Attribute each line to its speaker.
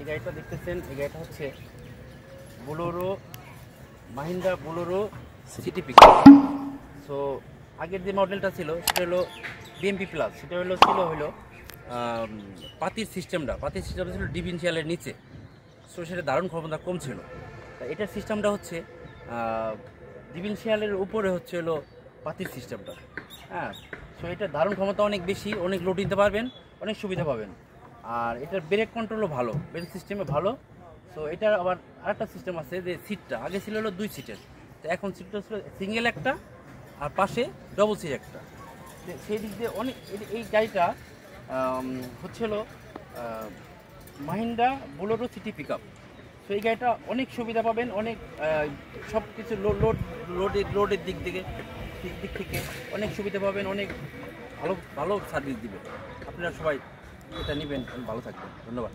Speaker 1: গাড়িটা দেখতেছেন, এই গাড়িটা হচ্ছে Bolero, Mahindra Bolero city pickup. So আগের যে মডেলটা ছিল সেটা হলো বিএমপি প্লাস, সেটা ছিল পাতির সিস্টেমটা ছিল ডিফারেন্সিয়ালের নিচে। সো সেটা ধারণ ক্ষমতা কম ছিল। তা এটার সিস্টেমটা হচ্ছে ডিফারেন্সিয়ালের উপরে হলো পাতির সিস্টেমটা। হ্যাঁ, সো এটার ধারণ ক্ষমতা অনেক বেশি, অনেক লোড নিতে পারবেন, অনেক সুবিধা পাবেন। আর এটার ব্রেক কন্ট্রোলও ভালো, ব্রেক সিস্টেমে ভালো। সো এটার আবার আরেকটা সিস্টেম আছে যে সিটটা আগে ছিল 2 সিটের, তো এখন সিটটা ছিল সিঙ্গেল একটা আর পাশে ডবল সিট একটা। সেই দিক দিয়ে অনেক এই গাড়িটা হলো Mahindra Bolero city pickup. So এই গাড়িটা অনেক সুবিধা পাবেন, অনেক সব কিছু লোডের দিক থেকে অনেক সুবিধা পাবেন, অনেক ভালো ভালো সার্ভিস দিবে। আপনারা সবাই এটা নেবেন, ভালো থাকবেন। ধন্যবাদ।